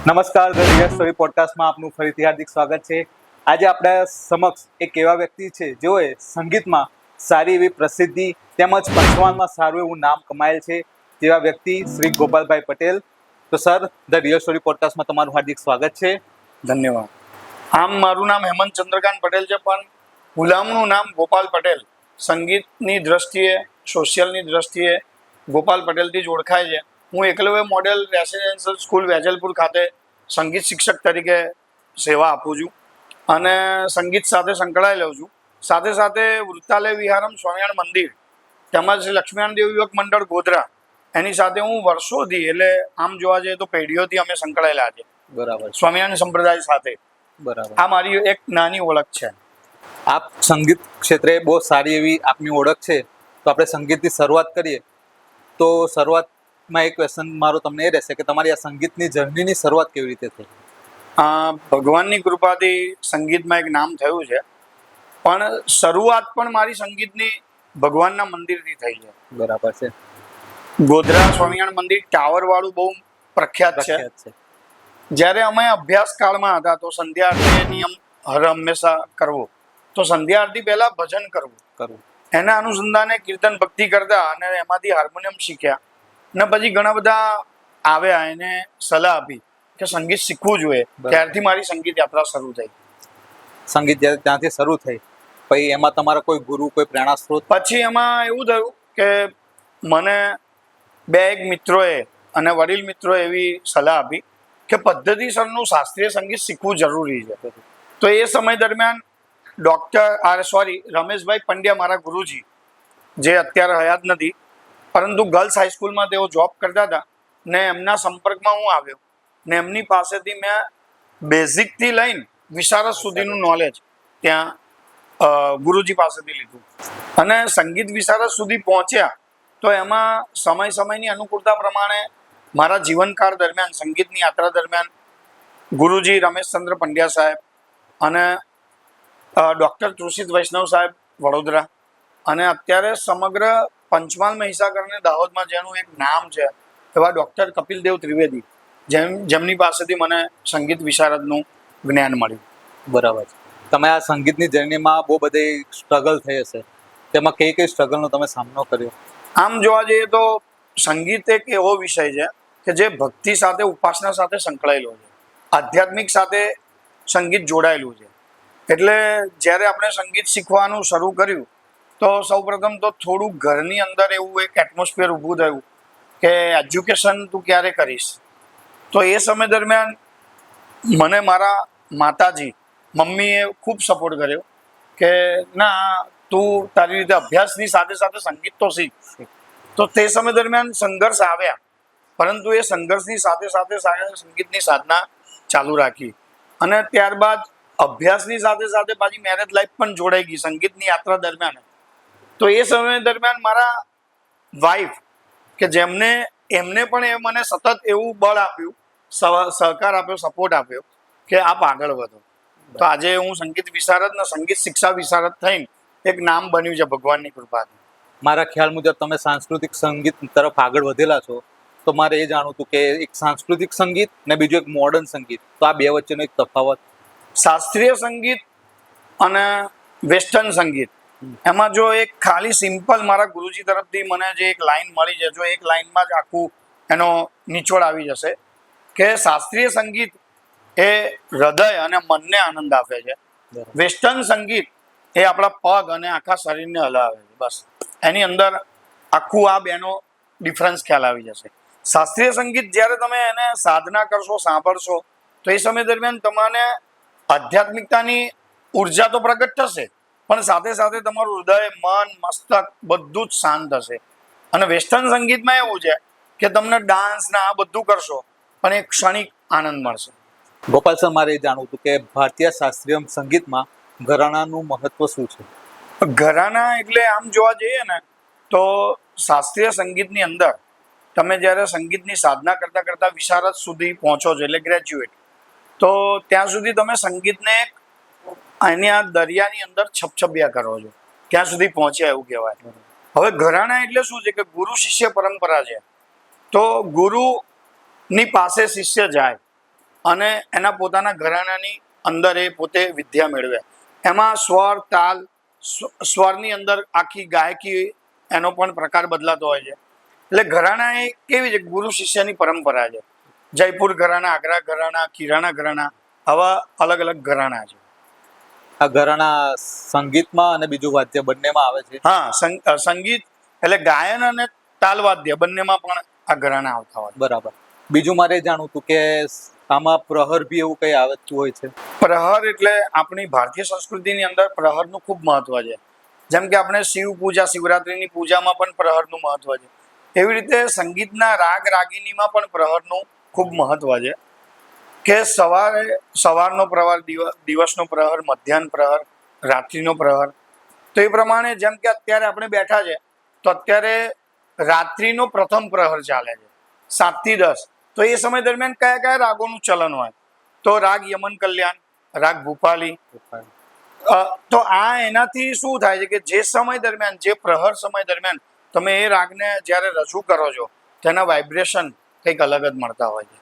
નમસ્કાર, the real story પોડકાસ્ટમાં આપનું ફરીથી હાર્દિક સ્વાગત છે. આજે આપણા સમક્ષ એક એવા વ્યક્તિ છે જેઓએ સંગીતમાં સારી એવી પ્રસિદ્ધિ તેમજ પંચમહાલમાં સારું એવું નામ કમાયેલ છે, તેવા વ્યક્તિ શ્રી ગોપાલભાઈ પટેલ. તો સર, ધ રિયલ સ્ટોરી પોડકાસ્ટમાં તમારું હાર્દિક સ્વાગત છે. ધન્યવાદ. આમ મારું નામ હેમંત ચંદ્રકાંત પટેલ છે, પણ ગુલામનું નામ ગોપાલ પટેલ. સંગીતની દ્રષ્ટિએ, સોશિયલની દ્રષ્ટિએ ગોપાલ પટેલથી જ ઓળખાય છે. હું Eklavya model residential school Vejalpur ખાતે સંગીત શિક્ષક તરીકે સેવા આપું છું અને સંગીત સાથે સંકળાયેલો છું. સાથે સાથે વૃત્તાલય વિહારમ સ્વામિનારાયણ મંદિર તેમજ શ્રી લક્ષ્મીનારાયણ દેવ યુવક મંડળ ગોધરા, એની સાથે હું વર્ષોથી, એટલે આમ જોવા જઈએ તો પેઢીઓથી અમે સંકળાયેલા છે. બરાબર. સ્વામિનારાયણ સંપ્રદાય સાથે. બરાબર. આ મારી એક નાની ઓળખ છે. આપ સંગીત ક્ષેત્રે બહુ સારી એવી આપની ઓળખ છે, તો આપણે સંગીતની શરૂઆત કરીએ. તો શરૂઆતમાં એક ક્વેશ્ચન મારો તમને એ રહેશે કે તમારી આ સંગીતની જર્નીની શરૂઆત કેવી રીતે થઈ? ભગવાનની કૃપાથી સંગીતમાં એક નામ થયું છે, પણ શરૂઆત પણ મારી સંગીતની ભગવાનના મંદિરથી થઈ છે. બરાબર છે. ગોધરા સ્વામિનારાયણ મંદિર ટાવર વાળું બહુ પ્રખ્યાત છે. જ્યારે અમે અભ્યાસ કાળમાં હતા તો સંધ્યા આરતી નિયમ હર હંમેશા કરવો, તો સંધ્યા આરતી પહેલા ભજન કરવું. એના અનુસંધાને કીર્તન ભક્તિ કરતા અને એમાંથી હાર્મોનિયમ શીખ્યા ને પછી ઘણા બધા આવ્યા, એને સલાહ આપી કે સંગીત શીખવું જોઈએ. ત્યારથી મારી સંગીત યાત્રા શરૂ થઈ. સંગીત જ્યારે ત્યાંથી શરૂ થઈ, પછી એમાં તમારા કોઈ ગુરુ, કોઈ પ્રેરણા સ્ત્રોત? પછી એમાં એવું થયું કે મને એક મિત્રોએ અને વડીલ મિત્રોએ એવી સલાહ આપી કે પદ્ધતિસરનું શાસ્ત્રીય સંગીત શીખવું જરૂરી છે. તો એ સમય દરમિયાન રમેશભાઈ પંડ્યા, મારા ગુરુજી, જે અત્યારે હયાત નથી, પરંતુ ગર્લ્સ હાઈસ્કૂલમાં તેઓ જોબ કરતા હતા ને એમના સંપર્કમાં હું આવ્યો ને એમની પાસેથી મેં બેઝિકથી લઈને વિશારદ સુધીનું નોલેજ ત્યાં ગુરુજી પાસેથી લીધું અને સંગીત વિશારદ સુધી પહોંચ્યા. તો એમાં સમયની અનુકૂળતા પ્રમાણે મારા જીવનકાળ દરમિયાન, સંગીતની યાત્રા દરમિયાન ગુરુજી રમેશચંદ્ર પંડ્યા સાહેબ અને ડૉક્ટર તુષિત વૈષ્ણવ સાહેબ વડોદરા, અને અત્યારે સમગ્ર પંચમહાલ, મહીસાગર અને દાહોદમાં જેનું એક નામ છે એવા ડૉક્ટર કપિલદેવ ત્રિવેદી, જેમની પાસેથી મને સંગીત વિશારદનું જ્ઞાન મળ્યું. બરાબર છે. તમે આ સંગીતની જર્નીમાં બહુ બધી સ્ટ્રગલ થઈ હશે, તેમાં કઈ સ્ટ્રગલનો તમે સામનો કર્યો? આમ જોવા જઈએ તો સંગીત એક એવો વિષય છે કે જે ભક્તિ સાથે, ઉપાસના સાથે સંકળાયેલો છે. આધ્યાત્મિક સાથે સંગીત જોડાયેલું છે. એટલે જ્યારે આપણે સંગીત શીખવાનું શરૂ કર્યું તો સૌપ્રથમ તો થોડું ઘરની અંદર એવું એક એટમોસ્ફિયર ઊભું થયું કે એજ્યુકેશન તું ક્યારે કરીશ. તો એ સમય દરમિયાન મને મારા માતાજી, મમ્મીએ ખૂબ સપોર્ટ કર્યો કે ના, તું તારી રીતે અભ્યાસની સાથે સાથે સંગીત તો શીખ. તો તે સમય દરમિયાન સંઘર્ષ આવ્યા, પરંતુ એ સંઘર્ષની સાથે સાથે સંગીતની સાધના ચાલુ રાખી અને ત્યારબાદ અભ્યાસની સાથે સાથે પાછી મેરેજ લાઈફ પણ જોડાઈ ગઈ સંગીતની યાત્રા દરમિયાન. તો એ સમય દરમિયાન મારા વાઈફ, કે એમને પણ એ મને સતત એવું બળ આપ્યું, સહકાર આપ્યો, સપોર્ટ આપ્યો કે આપ આગળ વધો. તો આજે હું સંગીત વિશારદ ને સંગીત શિક્ષા વિશારદ થઈને એક નામ બન્યું છે ભગવાનની કૃપાથી. મારા ખ્યાલ મુજબ તમે સાંસ્કૃતિક સંગીત તરફ આગળ વધેલા છો, તો મારે એ જાણવું હતું કે એક સાંસ્કૃતિક સંગીત ને બીજું એક મોડર્ન સંગીત, તો આ બે વચ્ચેનો એક તફાવત? શાસ્ત્રીય સંગીત અને વેસ્ટર્ન સંગીત, એમાં જો એક ખાલી સિમ્પલ મારા ગુરુજી તરફથી મને જે એક લાઈન મળી છે, જો એક લાઈનમાં જ આખું એનો નિચોડ આવી જશે કે શાસ્ત્રીય સંગીત એ હૃદય અને મનને આનંદ આપે છે. વેસ્ટર્ન સંગીત એ આપણા પગ અને આખા શરીરને હલાવે છે. બસ એની અંદર આખું આ બેનો ડિફરન્સ ખ્યાલ આવી જશે. શાસ્ત્રીય સંગીત જ્યારે તમે એને સાધના કરશો, સાંભળશો, તો એ સમય દરમિયાન તમને આધ્યાત્મિકતાની ઉર્જા તો પ્રગટ થશે, પણ સાથે સાથે તમારું હૃદય, મન, મસ્તક બધું જ શાંત હશે. અને વેસ્ટર્ન સંગીતમાં એવું છે કે તમને ડાન્સ ને આ બધું કરશો પણ એક ક્ષણિક આનંદ મળશે. ગોપાલ સર, મારે એ જાણવું હતું કે ભારતીય શાસ્ત્રીય સંગીતમાં ઘરાણાનું મહત્વ શું છે? ઘરાણા એટલે આમ જોવા જઈએ ને તો શાસ્ત્રીય સંગીતની અંદર તમે જ્યારે સંગીતની સાધના કરતા કરતા વિશારદ સુધી પહોંચો છો, એટલે ગ્રેજ્યુએટ, તો ત્યાં સુધી તમે સંગીતને એની આ દરિયાની અંદર છપછપિયા કરો છો, ત્યાં સુધી પહોંચ્યા એવું કહેવાય. હવે ઘરાણા એટલે શું છે કે ગુરુ શિષ્ય પરંપરા છે. તો ગુરુની પાસે શિષ્ય જાય અને એના પોતાના ઘરાનાની અંદર એ પોતે વિદ્યા મેળવે. એમાં સ્વર, તાલ, સ્વરની અંદર આખી ગાયકી એનો પણ પ્રકાર બદલાતો હોય છે. એટલે ઘરાના એ કેવી છે, ગુરુ શિષ્યની પરંપરા છે. જયપુર ઘરાના, આગ્રા ઘરાના, કિરાણા ઘરાના, આવા અલગ અલગ ઘરાના છે. આ ઘરાણા સંગીતમાં અને બીજું વાદ્ય બંનેમાં આવે છે. હા, સંગીત એટલે ગાયન અને તાલવાદ્ય બંનેમાં પણ આ ઘરાના આવતા હોય. બરાબર. બીજું મારે જાણવું હતું કે આમાં પ્રહર બી એવું કઈ આવતું હોય છે? પ્રહર એટલે આપણી ભારતીય સંસ્કૃતિની અંદર પ્રહરનું ખૂબ મહત્વ છે. જેમ કે આપણે શિવ પૂજા, શિવરાત્રિની પૂજામાં પણ પ્રહરનું મહત્વ છે. એવી રીતે સંગીતના રાગ રાગિનીમાં પણ પ્રહરનું ખૂબ મહત્વ છે. કે સવારનો પ્રહર, દિવસનો પ્રહર, મધ્યાહન પ્રહર, રાત્રિનો પ્રહર. તો એ પ્રમાણે જેમ કે અત્યારે આપણે બેઠા છે તો અત્યારે રાત્રિનો પ્રથમ પ્રહર ચાલે છે 7 થી 10. તો એ સમય દરમિયાન કયા કયા રાગોનું ચલન હોય? તો રાગ યમન કલ્યાણ, રાગ ભૂપાલી. તો આ એનાથી શું થાય છે કે જે સમય દરમિયાન, જે પ્રહર સમય દરમિયાન તમે એ રાગને જ્યારે રજૂ કરો છો તેના વાઇબ્રેશન કંઈક અલગ જ મળતા હોય છે.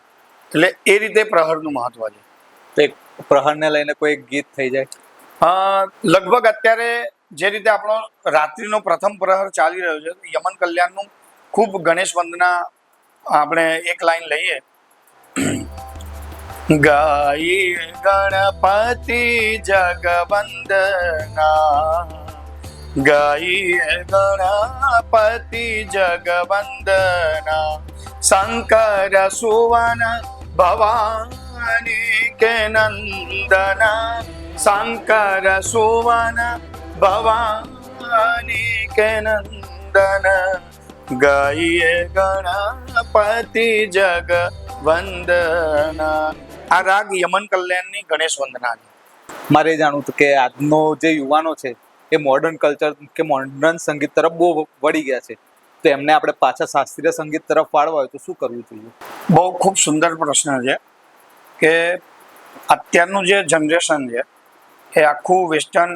એટલે એ રીતે પ્રહરનું મહત્વ છે. તો એક પ્રહરને લઈને કોઈ ગીત થઈ જાય? લગભગ અત્યારે જે રીતે આપણો રાત્રિનો પ્રથમ પ્રહર ચાલી રહ્યો છે, યમન કલ્યાણનું ખૂબ ગણેશ વંદના આપણે એક લાઈન લઈએ. ગાઈએ ગણપતિ જગવંદના, ગાઈએ ગણપતિ જગવંદના, શંકર સુવન ભવાની કે નંદના, શંકર સુવન ભવાની કે નંદન, ગાઈએ ગણપતિ જગવંદના. આ રાગ યમન કલ્યાણની ગણેશ વંદના છે. મારે એ જાણવું હતું કે આજનો જે યુવાનો છે એ મોડર્ન કલ્ચર કે મોડર્ન સંગીત તરફ બહુ વળી ગયા છે, તો એમને આપણે પાછા શાસ્ત્રીય સંગીત તરફ વાળવા હોય તો શું કરવું જોઈએ? બહુ ખૂબ સુંદર પ્રશ્ન છે કે અત્યારનું જે જનરેશન છે એ આખું વેસ્ટર્ન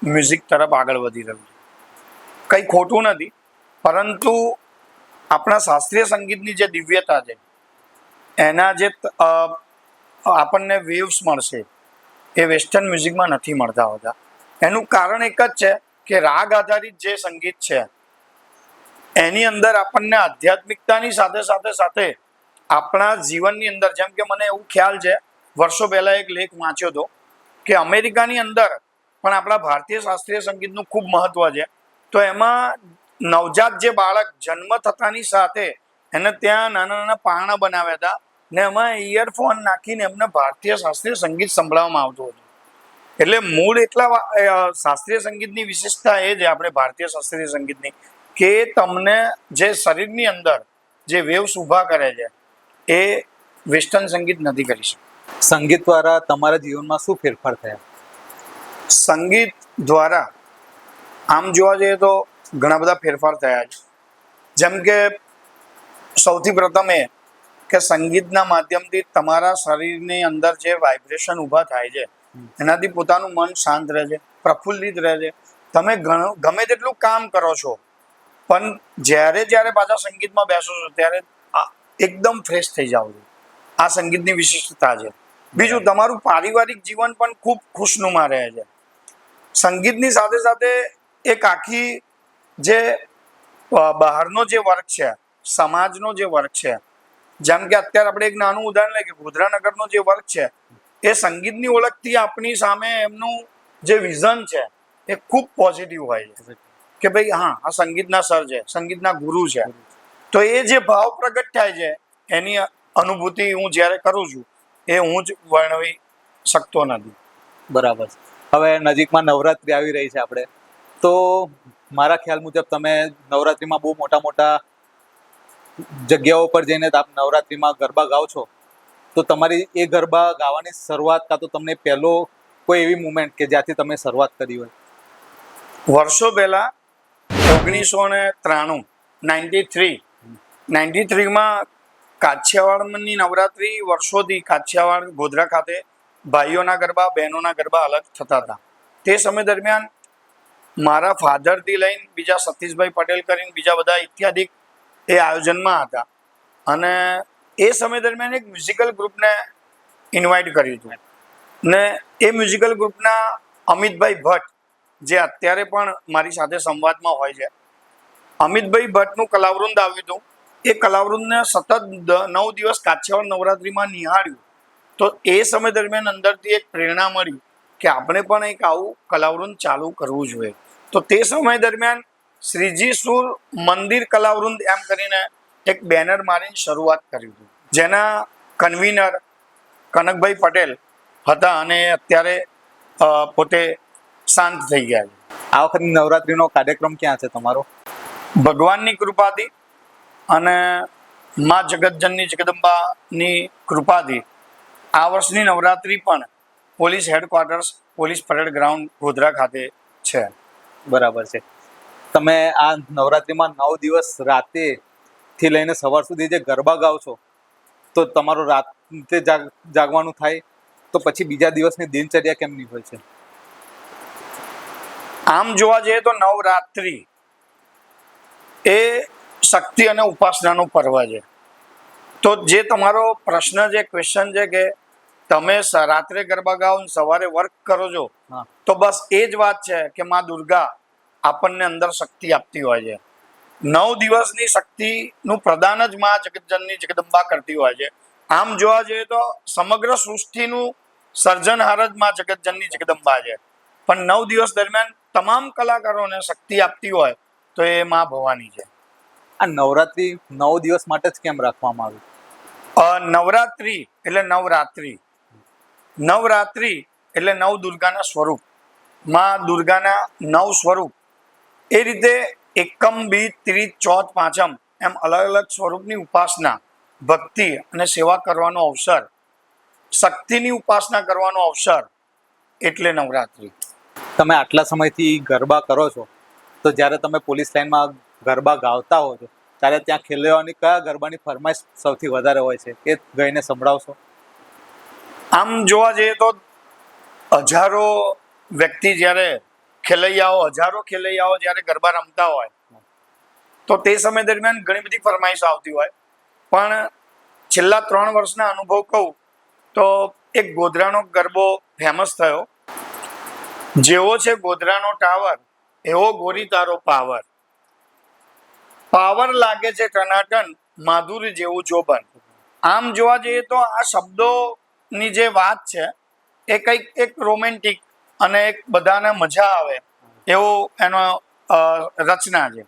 મ્યુઝિક તરફ આગળ વધી રહ્યું છે. કંઈ ખોટું નથી, પરંતુ આપણા શાસ્ત્રીય સંગીતની જે દિવ્યતા છે, એના જે આપણને વેવ્સ મળશે એ વેસ્ટર્ન મ્યુઝિકમાં નથી મળતા હોતા. એનું કારણ એક જ છે કે રાગ આધારિત જે સંગીત છે એની અંદર આપણને આધ્યાત્મિકતાની સાથે સાથે સાથે આપણા જીવનની અંદર, જેમ કે મને એવું ખ્યાલ છે, વર્ષો પહેલાં એક લેખ વાંચ્યો હતો કે અમેરિકાની અંદર પણ આપણા ભારતીય શાસ્ત્રીય સંગીતનું ખૂબ મહત્વ છે. તો એમાં નવજાત જે બાળક જન્મ થતાની સાથે એને ત્યાં નાના નાના પારણા બનાવ્યા હતા ને એમાં ઇયરફોન નાખીને એમને ભારતીય શાસ્ત્રીય સંગીત સંભળાવવામાં આવતું હતું. એટલે મૂળ એટલા શાસ્ત્રીય સંગીતની વિશેષતા એ છે, આપણે ભારતીય શાસ્ત્રીય સંગીતની, કે તમને જે શરીરની અંદર જે વેવ્સ ઊભા કરે છે એ વેસ્ટર્ન સંગીત નથી કરી શકતું. સંગીત દ્વારા તમારા જીવનમાં શું ફેરફાર થયા? સંગીત દ્વારા આમ જોવા જઈએ તો ઘણા બધા ફેરફાર થયા છે. જેમ કે સૌથી પ્રથમ એ કે સંગીતના માધ્યમથી તમારા શરીરની અંદર જે વાઇબ્રેશન ઊભા થાય છે એનાથી પોતાનું મન શાંત રહે છે, પ્રફુલ્લિત રહે છે. તમે ગમે તેટલું કામ કરો છો પણ જ્યારે પાછા સંગીતમાં બેસો છો ત્યારે એકદમ ફ્રેશ થઈ જાઓ છો. આ સંગીતની વિશિષ્ટતા છે. બીજું, તમારું પારિવારિક જીવન પણ ખૂબ ખુશનુમા રહે છે. સંગીતની સાથે સાથે એક આખી જે બહારનો જે વર્ગ છે, સમાજનો જે વર્ગ છે, જેમ કે અત્યારે આપણે એક નાનું ઉદાહરણ લઈએ કે ગોધરાનગરનો જે વર્ગ છે એ સંગીતની ઓળખથી આપણી સામે એમનું જે વિઝન છે એ ખૂબ પોઝિટિવ હોય છે કે ભાઈ હા, આ સંગીતના સર છે, સંગીતના ગુરુ છે. તો એ જે ભાવ પ્રગટ થાય છે એની અનુભૂતિ હું જ્યારે કરું છું એ હું જ વર્ણવી શકતો નથી. બરાબર. હવે નજીકમાં નવરાત્રી આવી રહી છે આપણે, તો મારા ખ્યાલ મુજબ તમે નવરાત્રીમાં બહુ મોટા જગ્યાઓ પર જઈને આપ નવરાત્રીમાં ગરબા ગાઓ છો, તો તમારી એ ગરબા ગાવાની શરૂઆત કાં તો તમને પહેલો કોઈ એવી મુમેન્ટ કે જ્યાંથી તમે શરૂઆત કરી હોય? વર્ષો પહેલા 1993માં કાછિયાવાડની નવરાત્રી વર્ષોથી કાછિયાવાડ ગોધરા ખાતે ભાઈઓના ગરબા, બહેનોના ગરબા અલગ થતા હતા. તે સમય દરમિયાન મારા ફાધરથી લઈને બીજા સતીશભાઈ પટેલ કરીને બીજા બધા ઇત્યાદિ એ આયોજનમાં હતા. અને એ સમય દરમિયાન એક મ્યુઝિકલ ગ્રુપને ઇન્વાઇટ કર્યું હતું. ને એ મ્યુઝિકલ ગ્રુપના અમિતભાઈ ભટ્ટ, જે અત્યારે પણ મારી સાથે સંવાદમાં હોય છે, અમિતભાઈ ભટ્ટનું કલાવૃંદ આવ્યું હતું. એ કલાવૃંદને સતત 9 દિવસ કાછિયાવાડ નવરાત્રિમાં નિહાળ્યું. તો એ સમય દરમિયાન અંદરથી એક પ્રેરણા મળી કે આપણે પણ એક આવું કલાવૃંદ ચાલુ કરવું જોઈએ. તો તે સમય દરમિયાન શ્રીજી સુર મંદિર કલાવૃંદ એમ કરીને એક બેનર મારીને શરૂઆત કરી હતી, જેના કન્વીનર કનકભાઈ પટેલ હતા અને અત્યારે પોતે શાંત થઈ ગયા છે. આ વખત નવરાત્રીનો કાર્યક્રમ ક્યાં છે તમારો? ભગવાનની કૃપાથી અને મા જગતજનની જગદંબાની કૃપાથી આ વર્ષની નવરાત્રિ પણ police headquarters police parade ground Godhra ખાતે છે. બરાબર છે. તમે આ નવરાત્રીમાં 9 દિવસ રાતેથી લઈને સવાર સુધી જે ગરબા ગાઓ છો, તો તમારો રાતે જાગવાનું થાય, તો પછી બીજા દિવસની દિનચર્યા કેમની હોય છે? આમ જોવા જઈએ તો નવરાત્રિ એ શક્તિ અને ઉપાસનાનો પર્વ છે. તો જે તમારો પ્રશ્ન છે, ક્વેશ્ચન છે કે તમે રાત્રે ગરબા ગાઓ ને સવારે વર્ક કરો છો, તો બસ એ જ વાત છે કે મા દુર્ગા આપણને અંદર શક્તિ આપતી હોય છે. 9 દિવસની શક્તિનું પ્રદાન જ મા જગતજનની જગદંબા કરતી હોય છે. આમ જોવા જઈએ તો સમગ્ર સૃષ્ટિનું સર્જનહાર જ મા જગતજનની જગદંબા છે. પણ 9 દિવસ દરમિયાન તમામ કલાકારોને શક્તિ આપતી હોય તો એ મા ભવાની છે. આ નવરાત્રી 9 દિવસ માટે જ કેમ રાખવામાં આવ્યું? નવરાત્રિ એટલે નવરાત્રિ, નવરાત્રિ એટલે નવ દુર્ગાના સ્વરૂપ, મા દુર્ગાના 9 સ્વરૂપ. એ રીતે એકમ, બીજ, ત્રીજ, ચોથ, પાંચમ એમ અલગ અલગ સ્વરૂપની ઉપાસના, ભક્તિ અને સેવા કરવાનો અવસર, શક્તિની ઉપાસના કરવાનો અવસર એટલે નવરાત્રિ. તમે આટલા સમયથી ગરબા કરો છો, તો જ્યારે તમે પોલીસ લાઇનમાં ગરબા ગાતા હો છો, ત્યારે ત્યાં ખેલૈયાઓની કયા ગરબાની ફરમાઈશ સૌથી વધારે હોય છે, એ ગઈને સંભળાવશો? આમ જોવા જઈએ તો હજારો વ્યક્તિ જ્યારે હજારો ખેલૈયાઓ જ્યારે ગરબા રમતા હોય, તો તે સમય દરમિયાન ઘણી બધી ફરમાઈશો આવતી હોય. પણ છેલ્લા 3 વર્ષના અનુભવ કહું તો એક ગોધરાનો ગરબો ફેમસ થયો. જેવો છે ગોધરાનો ટાવર, એવો ગોરી તારો પાવર, પાવર લાગે છે ટનાટન, માધુરી જેવું જોબન. આમ જોવા જઈએ તો આ શબ્દોની જે વાત છે એ કંઈક એક રોમેન્ટિક અને એક બધાને મજા આવે એવો એનો રચના છે.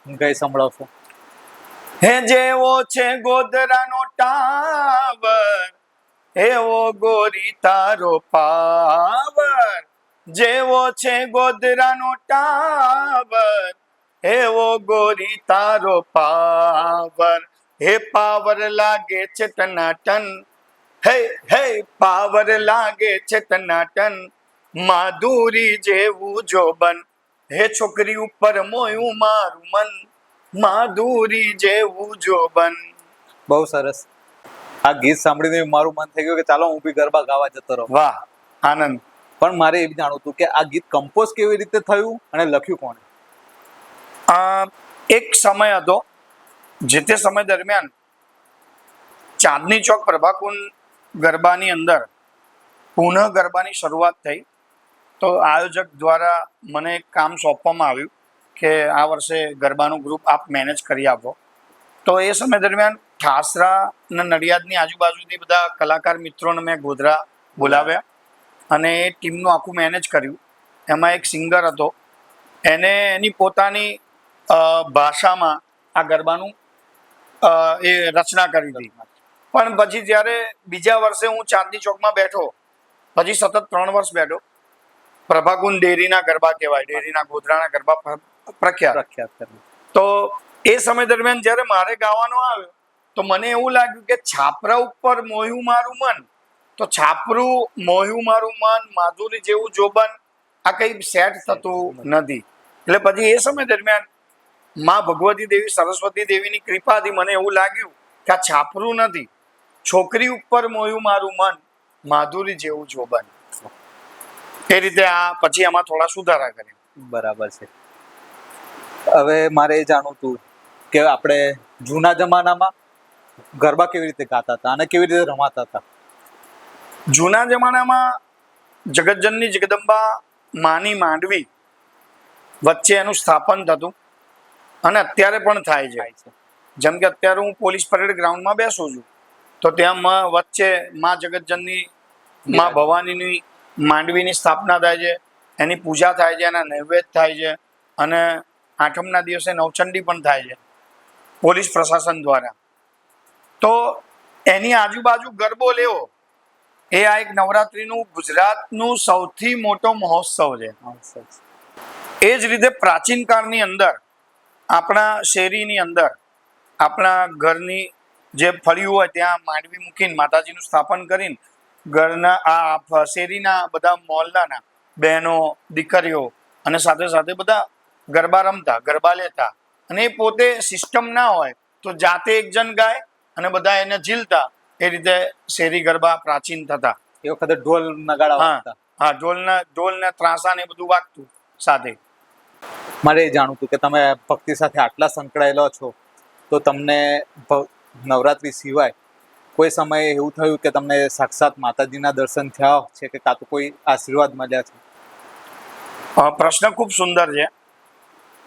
કઈ સંભળાવશો? હે જેવો છે ગોધરાનો ટાવર, એવો ગોરી તારો પાવર, જેવો છે ગોધરાનો ટાવર, એવો ગોરી તારો પાવર, હે પાવર લાગે છે ટનાટન, હે હે પાવર લાગે છે ટનાટન, માધુરી જેવું જોબન, હે છોકરી ઉપર મોયું મારું મન, માધુરી જેવું જોબન. બહુ સરસ. આ ગીત સાંભળીને મારું મન થઈ ગયું કે ચાલો હું બી ગરબા ગાવા જતો રહું. વાહ, આનંદ. પણ મારે એ બી જાણવું હતું કે આ ગીત કમ્પોઝ કેવી રીતે થયું અને લખ્યું કોણે? એક સમય હતો, જે તે સમય દરમિયાન ચાંદની ચોક પ્રભાકુંડ ગરબાની અંદર પુનઃ ગરબાની શરૂઆત થઈ. તો આયોજક દ્વારા મને એક કામ સોંપવામાં આવ્યું કે આ વર્ષે ગરબાનું ગ્રુપ આપ મેનેજ કરી આપો. તો એ સમય દરમિયાન ઠાસરા અને નડિયાદની આજુબાજુથી બધા કલાકાર મિત્રોને મેં ગોધરા બોલાવ્યા અને એ ટીમનું આખું મેનેજ કર્યું. એમાં એક સિંગર હતો, એને એની પોતાની ભાષામાં આ ગરબાનું એ રચના કરી હતી. પણ પછી જ્યારે બીજા વર્ષે હું ચાંદની ચોકમાં બેઠો, પછી સતત 3 વર્ષ બેઠો. પ્રભાકુંડ ડેરીના ગરબા કહેવાય, ડેરીના ગોધરાના ગરબા પ્રખ્યાત. તો એ સમય દરમિયાન જ્યારે મારે ગાવાનો આવ્યો તો મને એવું લાગ્યું કે છાપરા ઉપર મોહ્યું મારું મન, તો છાપરું મોહ્યું મારું મન, માધુરી જેવું જોબન, આ કંઈ સેટ થતું નથી. એટલે પછી એ સમય દરમિયાન મા ભગવતી દેવી, સરસ્વતી દેવીની કૃપાથી મને એવું લાગ્યું કે આ છાપરું નથી, છોકરી ઉપર મોહ્યું મારું મન, માધુરી જેવું જોબન. એ રીતે આ પછી આમાં થોડા સુધારા કર્યા. બરાબર છે. હવે મારે એ જાણવું હતું કે આપણે જૂના જમાનામાં ગરબા કેવી રીતે ગાતા હતા અને કેવી રીતે રમાતા હતા? જૂના જમાનામાં જગતજનની જગદંબા માની માંડવી વચ્ચે એનું સ્થાપન થતું અને અત્યારે પણ થાય છે. જેમ કે અત્યારે હું પોલીસ પરેડ ગ્રાઉન્ડમાં બેસું છું તો ત્યાં વચ્ચે મા જગતજનની મા ભવાનીની માંડવીની સ્થાપના થાય છે, એની પૂજા થાય છે, એના નૈવેદ્ય થાય છે અને આઠમના દિવસે નવચંડી પણ થાય છે પોલીસ પ્રશાસન દ્વારા. તો એની આજુબાજુ ગરબો લેવો એ આ એક નવરાત્રીનું ગુજરાતનું સૌથી મોટો મહોત્સવ છે. એ જ રીતે પ્રાચીન કાળની અંદર આપણા શેરીની અંદર આપણા ઘરની જે ફળિયું હોય ત્યાં માંડવી મૂકીને માતાજીનું સ્થાપન કરીને ઘરના આ શેરીના બધા મોહલ્લાના બહેનો દીકરીઓ અને સાથે સાથે બધા ગરબા રમતા, ગરબા લેતા અને એ પોતે સિસ્ટમ ના હોય તો જાતે એક જણ ગાય અને બધા એને ઝીલતા. એ રીતે શેરી ગરબા પ્રાચીન થતા. એ વખતે ઢોલ નગાડા વાગતા. હા, ઢોલ ને ત્રાસા ને બધું વાગતું સાથે. મારે એ જાણવું હતું કે તમે ભક્તિ સાથે આટલા સંકળાયેલા છો તો તમને નવરાત્રી સિવાય કોઈ સમયે એવું થયું કે તમને સાક્ષાત માતાજીના દર્શન થયા છે કે કાં તો કોઈ આશીર્વાદ મળ્યા છે? પ્રશ્ન ખૂબ સુંદર છે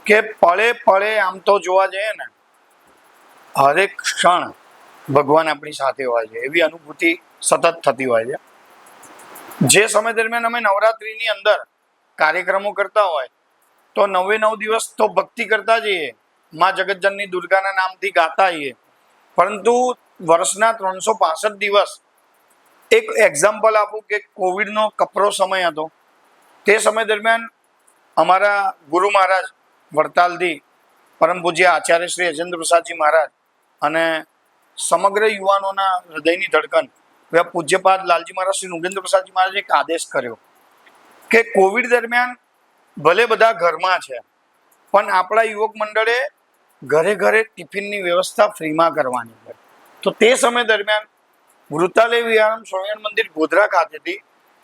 કે પળે પળે આમ તો જોવા જઈએ ને હરેક ક્ષણ ભગવાન આપણી સાથે હોય છે એવી અનુભૂતિ સતત થતી હોય છે. જે સમય દરમિયાન અમે નવરાત્રીની અંદર કાર્યક્રમો કરતા હોય તો 9 દિવસ તો ભક્તિ કરતા જઈએ, મા જગતજનની દુર્ગાના નામથી ગાતા આવીએ, પરંતુ વર્ષના 365 દિવસ એક એક્ઝામ્પલ આપું કે કોવિડનો કપરો સમય હતો. તે સમય દરમિયાન અમારા ગુરુ મહારાજ વડતાલથી પરમ પૂજ્ય આચાર્ય શ્રી અજેન્દ્ર પ્રસાદજી મહારાજ અને સમગ્ર યુવાનોના હૃદયની ધડકન પૂજ્યપાદ લાલજી મહારાજ શ્રી નુગેન્દ્ર પ્રસાદજી મહારાજે એક આદેશ કર્યો કે કોવિડ દરમિયાન ભલે બધા ઘરમાં છે પણ આપણા યુવક મંડળે ઘરે ઘરે ટિફિનની વ્યવસ્થા ફ્રીમાં કરવાની છે. તો તે સમય દરમિયાન વૃતાલય વિહારમ સ્વામિનારાયણ મંદિર ગોધરા ખાતેથી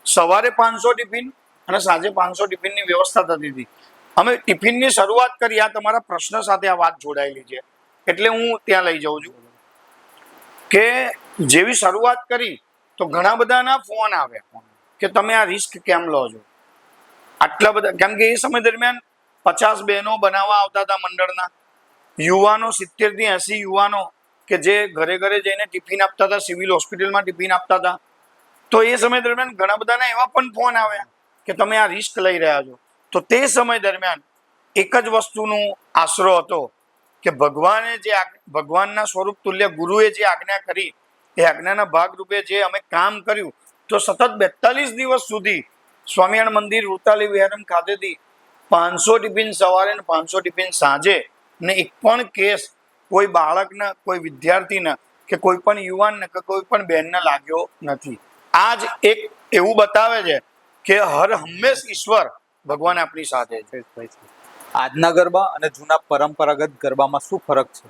સવારે 500 ટિફિન અને સાંજે 500 ટિફિનની વ્યવસ્થા થતી હતી. અમે ટિફિનની શરૂઆત કરી. આ તમારા પ્રશ્ન સાથે આ વાત જોડાયેલી છે એટલે હું ત્યાં લઈ જાઉં છું કે જેવી શરૂઆત કરી તો ઘણા બધાના ફોન આવ્યા કે તમે આ રિસ્ક કેમ લો છો આટલા બધા. કેમ કે એ સમય દરમિયાન 50 બહેનો બનાવવા આવતા હતા મંડળના યુવાનો, 70 થી 80 યુવાનો કે જે ઘરે ઘરે જઈને ટિફિન આપતા હતા, સિવિલ હોસ્પિટલમાં ટિફિન આપતા હતા. તો એ સમય દરમિયાન ઘણા બધાના એવા પણ ફોન આવ્યા કે તમે આ રિસ્ક લઈ રહ્યા છો. તો તે સમય દરમિયાન એક જ વસ્તુનો આશરો હતો કે ભગવાનના સ્વરૂપ તુલ્ય ગુરુએ જે આજ્ઞા કરી એ આજ્ઞાના ભાગરૂપે જે અમે કામ કર્યું તો સતત 42 દિવસ સુધી સ્વામિનારાયણ મંદિર વૃતાલી વિહારમ ખાતેથી 500 ટિફિન સવારે ને 500 ટિફિન સાંજે ને એક પણ કેસ કોઈ બાળકને, કોઈ વિદ્યાર્થીને કે કોઈ પણ યુવાનને કે કોઈ પણ બહેનને લાગ્યો નથી. આ જ એક એવું બતાવે છે કે હર હંમેશ ઈશ્વર ભગવાન આપણી સાથે છે. આજના ગરબા અને જૂના પરંપરાગત ગરબામાં શું ફરક છે?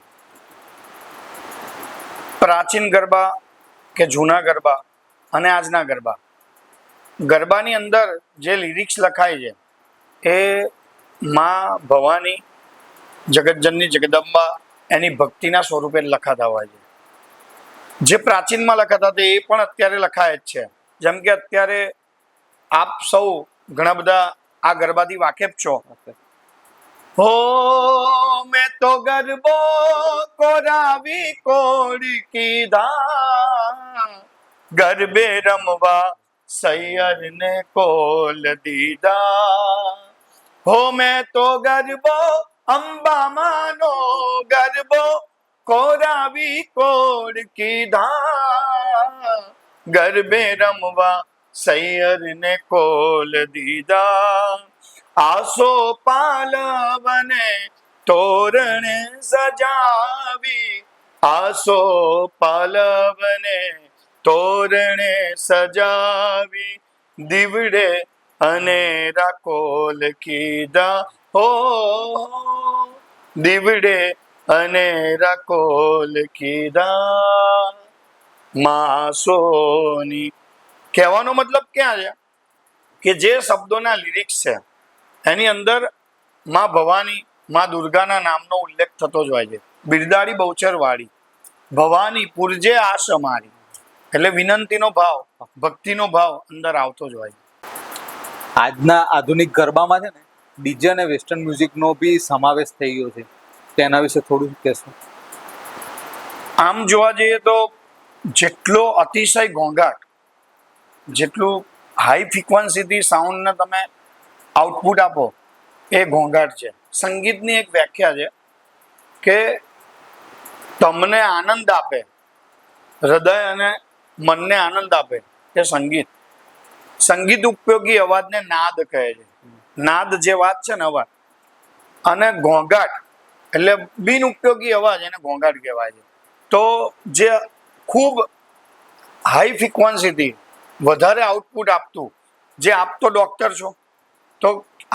પ્રાચીન ગરબા કે જૂના ગરબા અને આજના ગરબાની અંદર જે લિરિક્સ લખાય છે એ મા ભવાની જગતજનની જગદંબા એની ભક્તિના સ્વરૂપે લખાતા હોય છે. જે પ્રાચીનમાં લખાતા હતા એ પણ અત્યારે લખાય જ છે. જેમ કે અત્યારે આપ સૌ ઘણા બધા આ ગરબાથી વાકેફ છો. હો મેં તો ગરબો કોરાવી કોડ કીધા, ગરબે રમવા સૈયર ને કોલ દીધા. હો મેં તો ગરબો અંબા માનો ગરબો કોરાવી કોડ કીધા, ગરબે રમવા સૈયર ને કોલ દીધા. આસો પાલવને તોરણ સજાવી, આસો પાલવને તોરણ સજાવી, દીવડે અને રાકોલ કીધા. હો દીવડે અને રાકોલ કીધા. માસોની કહેવાનો મતલબ ક્યાં છે કે જે શબ્દોના લિરિક્સ છે એની અંદર મા ભવાની, મા દુર્ગાના નામનો ઉલ્લેખ થતો જ હોય છે. બિરદાડી બહુચર વાળી ભવાની પૂરજે આશ અમારી. એટલે વિનંતીનો ભાવ, ભક્તિનો ભાવ અંદર આવતો જ હોય. આજના આધુનિક ગરબામાં છે ને ડીજે અને વેસ્ટર્ન મ્યુઝિકનો બી સમાવેશ થઈ ગયો છે, તેના વિશે થોડું કહેશો? આમ જોવા જઈએ તો જેટલો અતિશય ઘોંઘાટ, જેટલું હાઈ ફ્રિકવન્સીથી સાઉન્ડને તમે આઉટપુટ આપો એ ઘોંઘાટ છે. સંગીતની એક વ્યાખ્યા છે કે તમને આનંદ આપે, હૃદય અને મનને આનંદ આપે એ સંગીત. સંગીત ઉપયોગી અવાજને નાદ કહે છે. નાદ જે વાત છે ને અવાજ, અને ઘોંઘાટ એટલે બિન ઉપયોગી અવાજ, એને ઘોંઘાટ કહેવાય છે. તો જે ખૂબ હાઈ ફ્રિકવન્સીથી વધારે આઉટપુટ આપતું, જે આપ તો ડૉક્ટર છો તો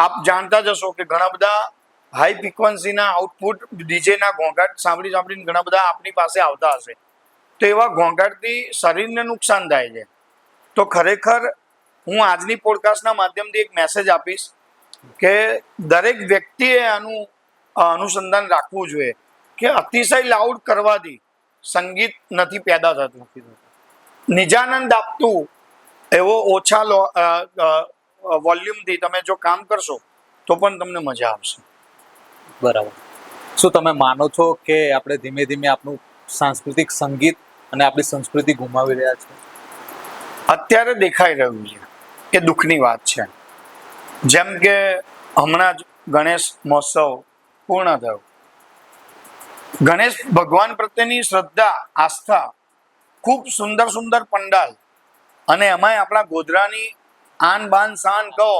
આપ જાણતા જ હશો કે ઘણા બધા હાઈ ફ્રિકવન્સીના આઉટપુટ ડીજેના ઘોંઘાટ સાંભળીને ઘણા બધા આપણી પાસે આવતા હશે. તો એવા ઘોંઘાટથી શરીરને નુકસાન થાય છે. તો ખરેખર હું આજની પોડકાસ્ટના માધ્યમથી એક મેસેજ આપીશ કે દરેક વ્યક્તિએ આનું અનુસંધાન રાખવું જોઈએ કે અતિશય લાઉડ કરવાથી સંગીત નથી પેદા થતું. નિજાનંદ આપતું એવો ઓછા વોલ્યુમથી તમે જો કામ કરશો તો પણ તમને મજા આવશે. બરાબર. શું તમે માનો છો કે આપણે ધીમે ધીમે આપણું સાંસ્કૃતિક સંગીત અને આપણી સંસ્કૃતિ ગુમાવી રહ્યા છે? અત્યારે દેખાઈ રહ્યું છે, એ દુઃખની વાત છે. જેમ કે હમણાં જ ગણેશ મહોત્સવ પૂર્ણ થયો. ગણેશ ભગવાન પ્રત્યેની શ્રદ્ધા, આસ્થા, ખૂબ સુંદર સુંદર પંડાલ, અને એમાંય આપણા ગોધરાની આન બાન શાન કહો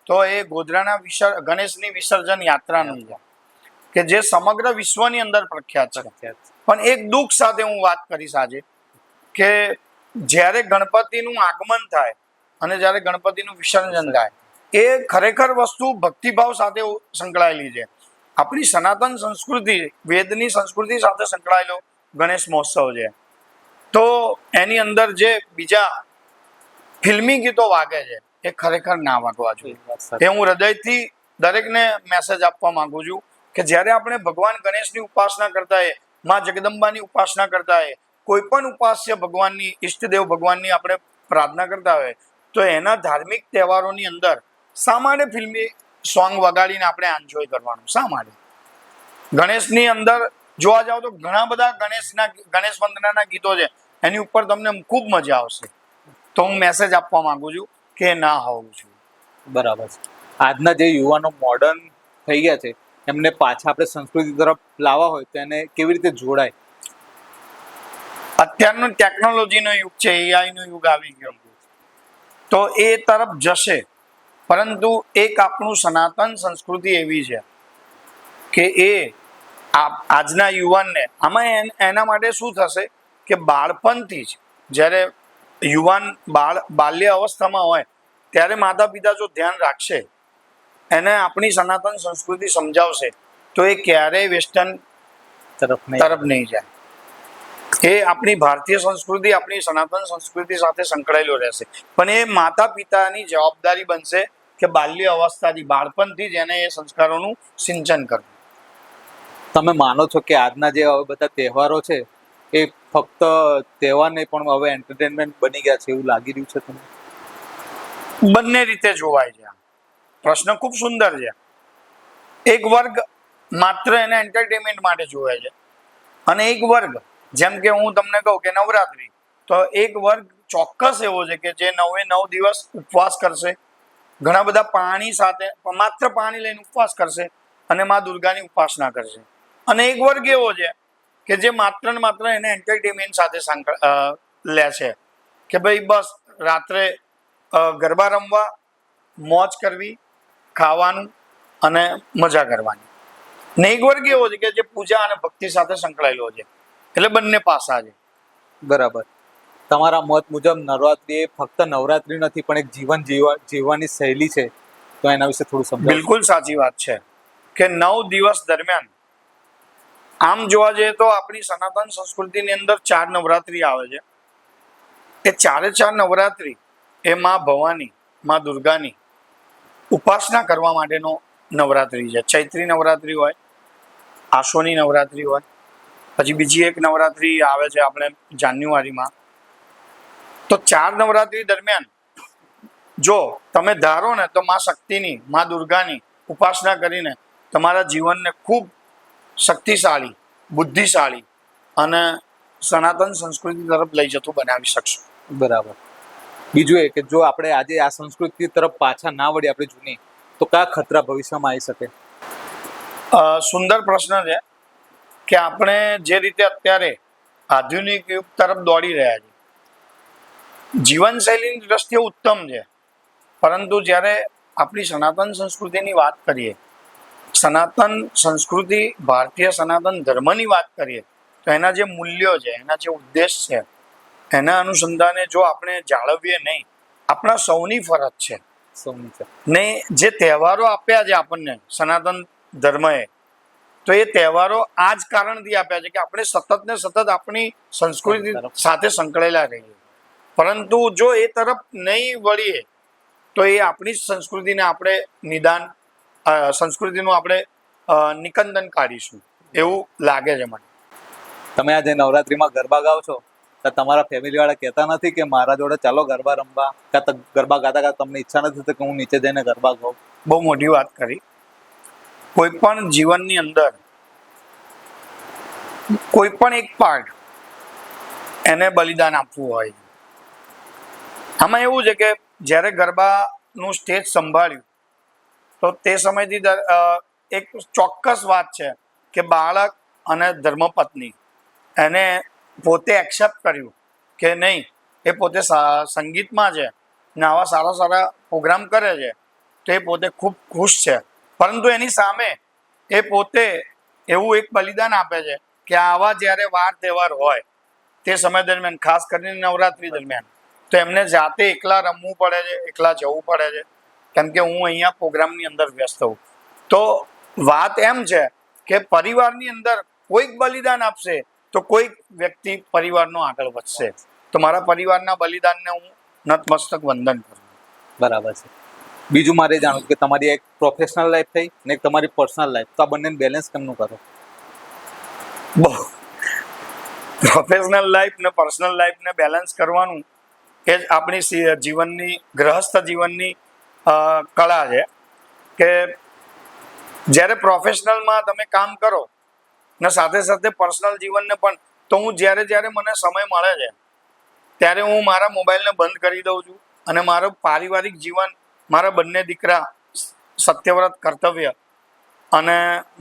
તો એ ગોધરાના ગણેશની વિસર્જન યાત્રાનું છે કે જે સમગ્ર વિશ્વની અંદર પ્રખ્યાત છે. પણ એક દુઃખ સાથે હું વાત કરીશ આજે કે જ્યારે ગણપતિનું આગમન થાય અને જ્યારે ગણપતિનું વિસર્જન થાય એ ખરેખર વસ્તુ ભક્તિભાવ સાથે સંકળાયેલી છે. આપણી સનાતન સંસ્કૃતિ, વેદની સંસ્કૃતિ સાથે સંકળાયેલો ગણેશ મહોત્સવ છે. તો એની અંદર જે બીજા ફિલ્મી ગીતો વાગે છે એ ખરેખર ના વાગવા જોઈએ. એ હું હૃદયથી દરેકને મેસેજ આપવા માંગુ છું કે જ્યારે આપણે ભગવાન ગણેશની ઉપાસના કરતા હોય, માં જગદંબાની ઉપાસના કરતા હોય, કોઈ પણ ઉપાસ્ય ભગવાનની, ઈષ્ટદેવ ભગવાનની આપણે પ્રાર્થના કરતા હોય તો એના ધાર્મિક તહેવારોની અંદર શા માટે ફિલ્મી સોંગ વગાડીને આપણે એન્જોય કરવાનું? શા માટે? ગણેશની અંદર જોવા જાવ તો ઘણા બધા ગણેશ વંદનાના ગીતો છે, એની ઉપર તમને ખૂબ મજા આવશે. તો હું મેસેજ આપવા માંગુ છું કે ના હોવું જોઈએ. બરાબર છે. આજના જે યુવાનો મોડર્ન થઈ ગયા છે એમને પાછા આપણે સંસ્કૃતિ તરફ લાવવા હોય તો એને કેવી રીતે જોડાય? અત્યારનો ટેકનોલોજીનો યુગ છે, એઆઈનો યુગ આવી ગયો, તો એ તરફ જશે. પરંતુ એક આપણું સનાતન સંસ્કૃતિ એવી છે કે એ આજના યુવાનને આમાં એના માટે શું થશે કે બાળપણથી જ જ્યારે યુવાન બાલ્ય અવસ્થામાં હોય ત્યારે માતા પિતા જો ધ્યાન રાખશે, એને આપણી સનાતન સંસ્કૃતિ સમજાવશે તો એ ક્યારેય વેસ્ટર્ન તરફ નહીં જાય. એ આપણી ભારતીય સંસ્કૃતિ, આપણી સનાતન સંસ્કૃતિ સાથે સંકળાયેલો રહેશે. પણ એ માતા પિતાની જવાબદારી બનશે કે બાલ્ય અવસ્થાથી, બાળપણથી જ એને એ સંસ્કારોનું સિંચન કરવું. તમે માનો છો કે આજના જે હવે બધા તહેવારો છે એ ફક્ત તહેવાર નહીં પણ હવે એન્ટરટેનમેન્ટ બની ગયા છે એવું લાગી રહ્યું છે તમને? બંને રીતે જોવાય છે. પ્રશ્ન ખૂબ સુંદર છે. એક વર્ગ માત્ર એને એન્ટરટેનમેન્ટ માટે જોવે છે અને એક વર્ગ, જેમ કે હું તમને કહું કે નવરાત્રી, તો એક વર્ગ ચોક્કસ એવો છે કે જે 9 દિવસ ઉપવાસ કરશે, ઘણા બધા પાણી સાથે, માત્ર પાણી લઈને ઉપવાસ કરશે અને મા દુર્ગાની ઉપાસના કરશે. અને એક વર્ગ એવો છે કે જે માત્ર ને માત્ર એને એન્ટરટેનમેન્ટ સાથે લે છે કે ભાઈ બસ રાત્રે ગરબા રમવા, મોજ કરવી, ખાવાનું અને મજા કરવાની. ને એક વર્ગ એવો છે કે જે પૂજા અને ભક્તિ સાથે સંકળાયેલો છે. એટલે બંને પાસા છે. બરાબર. તમારા મત મુજબ નવરાત્રી એ ફક્ત નવરાત્રી નથી પણ એક જીવન જીવવાની શૈલી છે, તો એના વિશે થોડું સમજાવો. બિલકુલ સાચી વાત છે કે 9 દિવસ દરમિયાન આમ જોવા જઈએ તો આપણી સનાતન સંસ્કૃતિની અંદર 4 નવરાત્રી આવે છે. એ 4 નવરાત્રી એ માં ભવાની, માં દુર્ગાની ઉપાસના કરવા માટેનો નવરાત્રી છે. ચૈત્રી નવરાત્રી હોય, આસોની નવરાત્રી હોય, પછી બીજી એક નવરાત્રી આવે છે આપણે જાન્યુઆરીમાં, તો 4 નવરાત્રી દરમિયાન જો તમે ધારો ને તો મા શક્તિની, મા દુર્ગાની ઉપાસના કરીને તમારા જીવનને ખૂબ શક્તિશાળી, બુદ્ધિશાળી અને સનાતન સંસ્કૃતિ તરફ લઈ જતું બનાવી શકશો. બરાબર. બીજું એ કે જો આપણે આજે આ સંસ્કૃતિ તરફ પાછા ના વળી આપણે જૂની, તો કયા ખતરા ભવિષ્યમાં આવી શકે? સુંદર પ્રશ્ન છે કે આપણે જે રીતે અત્યારે આધુનિક યુગ તરફ દોડી રહ્યા છીએ, જીવનશૈલીની દ્રષ્ટિએ ઉત્તમ છે, પરંતુ જ્યારે આપણી સનાતન સંસ્કૃતિની વાત કરીએ, સનાતન સંસ્કૃતિ, ભારતીય સનાતન ધર્મની વાત કરીએ, તો એના જે મૂલ્યો છે, એના જે ઉદ્દેશ છે, એના અનુસંધાને જો આપણે જાળવીએ નહીં, આપણા સૌની ફરજ છે. ને જે તહેવારો આપ્યા છે આપણને સનાતન ધર્મએ, તો એ તહેવારો આ જ કારણથી આપ્યા છે કે આપણે સતત ને સતત આપણી સંસ્કૃતિ સાથે સંકળાયેલા રહીએ. પરંતુ જો એ તરફ નહીં વળીએ તો એ આપણી જ સંસ્કૃતિને આપણે સંસ્કૃતિનું આપણે નિકંદન કાઢીશું એવું લાગે છે મને. તમે આજે નવરાત્રીમાં ગરબા ગાઓ છો તો તમારા ફેમિલી વાળા કહેતા નથી કે મારા જોડે ચાલો ગરબા રમવા, કાં તો ગરબા ગાતા ગાતા તમને ઈચ્છા નથી થતી કે હું નીચે જઈને ગરબા ગાઉં? બહુ મોટી વાત કરી. કોઈ પણ જીવનની અંદર કોઈ પણ એક પાર્ટ એને બલિદાન આપવું હોય. આમાં એવું છે કે જ્યારે ગરબાનું સ્ટેજ સંભાળ્યું તો તે સમયથી એક ચોક્કસ વાત છે કે બાળક અને ધર્મપત્ની એને પોતે એક્સેપ્ટ કર્યું કે નહીં, એ પોતે સંગીતમાં છે ને આવા સારા સારા પ્રોગ્રામ કરે છે તો એ પોતે ખૂબ ખુશ છે. પરંતુ એની સામે એ પોતે એવું એક બલિદાન આપે છે કે આવા જ્યારે વાર તહેવાર હોય તે સમય દરમિયાન, ખાસ કરીને નવરાત્રી દરમિયાન, તો એમને જાતે એકલા રમવું પડે છે, એકલા જવું પડે છે, કેમ કે હું અહીંયા પ્રોગ્રામની અંદર વ્યસ્ત હોઉં. તો વાત એમ છે કે પરિવારની અંદર કોઈક બલિદાન આપશે તો કોઈક વ્યક્તિ પરિવારનો આગળ વધશે. તો મારા પરિવારના બલિદાનને હું નતમસ્તક વંદન કરું. બરાબર છે. બીજું મારે જાણવું કે તમારી એક પ્રોફેશનલ લાઈફ થઈ ને એક તમારી પર્સનલ લાઈફ, તો આ બંનેને બેલેન્સ કેમનું કરો? પ્રોફેશનલ લાઈફ ને પર્સનલ લાઈફને બેલેન્સ કરવાનું એ જ આપણી જીવનની, ગૃહસ્થ જીવનની કળા છે કે જ્યારે પ્રોફેશનલમાં તમે કામ કરો ને સાથે સાથે પર્સનલ જીવનને પણ, તો હું જ્યારે મને સમય મળે છે ત્યારે હું મારા મોબાઈલને બંધ કરી દઉં છું અને મારું પારિવારિક જીવન, મારા બંને દીકરા સત્યવ્રત કર્તવ્ય અને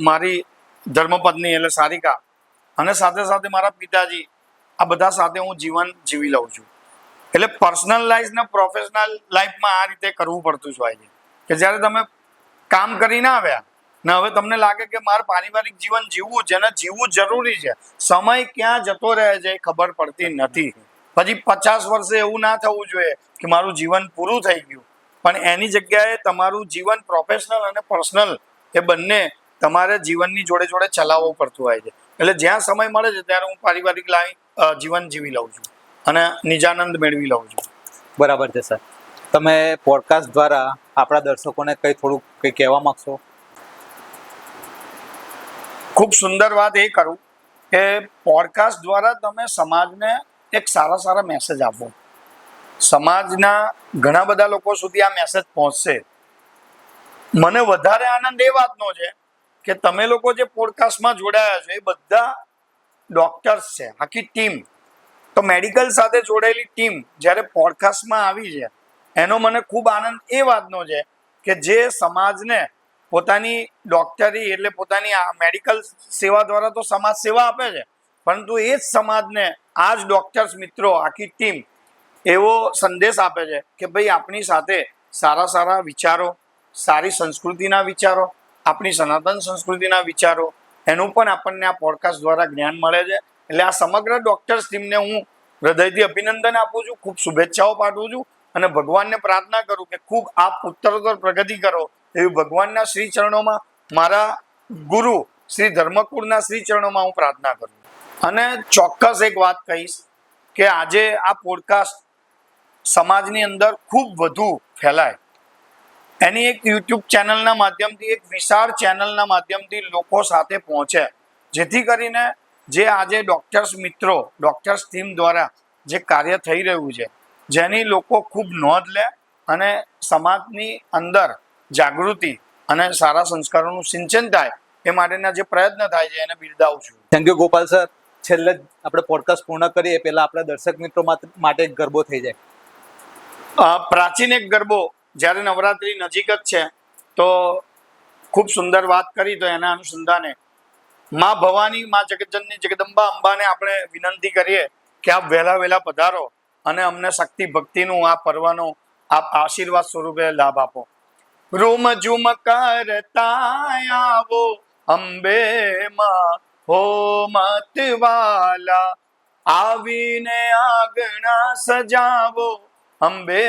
મારી ધર્મપત્ની એટલે સારિકા અને સાથે સાથે મારા પિતાજી, આ બધા સાથે હું જીવન જીવી લઉં છું. એટલે પર્સનલ લાઈફ ને પ્રોફેશનલ લાઈફમાં આ રીતે કરવું પડતું જ હોય છે કે જ્યારે તમે કામ કરીને આવ્યા ને હવે તમને લાગે કે મારે પારિવારિક જીવન જીવવું છે, અને જીવવું જરૂરી છે, સમય ક્યાં જતો રહે છે એ ખબર પડતી નથી. પછી 50 વર્ષે એવું ના થવું જોઈએ કે મારું જીવન પૂરું થઈ ગયું, પણ એની જગ્યાએ તમારું જીવન પ્રોફેશનલ અને પર્સનલ એ બંને તમારે જીવનની જોડે જોડે ચલાવવું પડતું હોય છે. એટલે જ્યાં સમય મળે છે ત્યારે હું પારિવારિક જીવન જીવી લઉં છું અને નિજાનંદ મેળવી લઉં છું. બરાબર છે સર. તમે પોડકાસ્ટ દ્વારા આપણા દર્શકોને થોડુંક કંઈ કહેવા માંગશો? ખૂબ સુંદર વાત એ કરું કે પોડકાસ્ટ દ્વારા તમે સમાજને એક સારા મેસેજ આપો. સમાજના ઘણા બધા લોકો સુધી આ મેસેજ પહોંચશે. મને વધારે આનંદ એ વાતનો છે કે તમે લોકો જે પોડકાસ્ટમાં જોડાયા છો એ બધા ડોક્ટર્સ છે, આખી ટીમ. તો મેડિકલ સાથે જોડાયેલી ટીમ જ્યારે પોડકાસ્ટમાં આવી છે એનો મને ખૂબ આનંદ એ વાતનો છે કે જે સમાજને પોતાની ડોક્ટરી એટલે પોતાની મેડિકલ સેવા દ્વારા તો સમાજ સેવા આપે છે, પરંતુ એ જ સમાજને આ જ ડોક્ટર્સ મિત્રો, આખી ટીમ એવો સંદેશ આપે છે કે ભાઈ આપણી સાથે સારા વિચારો, સારી સંસ્કૃતિના વિચારો, આપણી સનાતન સંસ્કૃતિના વિચારો, એનું પણ આપણને આ પોડકાસ્ટ દ્વારા જ્ઞાન મળે છે. એટલે આ સમગ્ર ડોક્ટર્સ ટીમને હું હૃદયથી અભિનંદન આપું છું, ખૂબ શુભેચ્છાઓ પાઠવું છું અને ભગવાનને પ્રાર્થના કરું કે ખૂબ આપ ઉત્તરોત્તર પ્રગતિ કરો એવી ભગવાનના શ્રી ચરણોમાં, મારા ગુરુ શ્રી ધર્મકુળના શ્રી ચરણોમાં હું પ્રાર્થના કરું. અને ચોક્કસ એક વાત કહીશ કે આજે આ પોડકાસ્ટ સમાજની અંદર ખૂબ વધુ ફેલાય, એની એક યુટ્યુબ ચેનલના માધ્યમથી, એક વિશાળ ચેનલના માધ્યમથી લોકો સાથે પહોંચે, જેથી કરીને જે આજે ડોક્ટર્સ મિત્રો, ડોક્ટર્સ ટીમ દ્વારા જે કાર્ય થઈ રહ્યું છે, જેની લોકો ખૂબ નોંધ લે અને સમાજની અંદર જાગૃતિ અને સારા સંસ્કારોનું સિંચન થાય એ માટેના જે પ્રયત્ન થાય છે એને બિરદાવું છું. Thank you Gopal sir. છેલ્લે આપણે પોડકાસ્ટ પૂર્ણ કરીએ પહેલા આપણા દર્શક મિત્રો માટે એક ગરબો થઈ જાય. પ્રાચીન એક ગરબો, જ્યારે નવરાત્રી નજીક જ છે તો ખૂબ સુંદર વાત કરી, તો એના અનુસંધાને માં ભવાની, માં જગતજનની જગદંબા અંબાને આપણે વિનંતી કરીએ કે આપ વહેલા પધારો અને અમને શક્તિ ભક્તિનું આ પર્વનો આપ આશીર્વાદ સ્વરૂપે લાભ આપો. રૂમ ઝુમ કરતા આવો અંબે માં હો મતવાલા, આવીને આંગણા સજાવો અંબે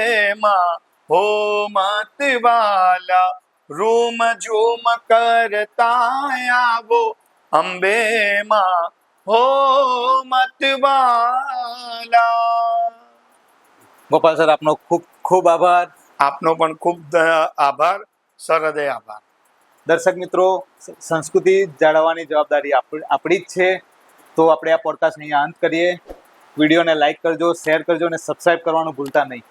માં હો મતવાલા, રૂમ ઝુમ કરતા આવો અંબે માં હો મતવાલા. ગોપાલ સર, આપનો ખૂબ ખૂબ આભાર. આપનો પણ ખૂબ આભાર, સહૃદય આભાર. દર્શક મિત્રો, સંસ્કૃતિ જાળવવાની જવાબદારી આપણી જ છે. તો આપણે આ પોડકાસ્ટ અહીંયા અંત કરીએ. વિડીયોને લાઈક કરજો, શેર કરજો અને સબસ્ક્રાઈબ કરવાનું ભૂલતા નહીં.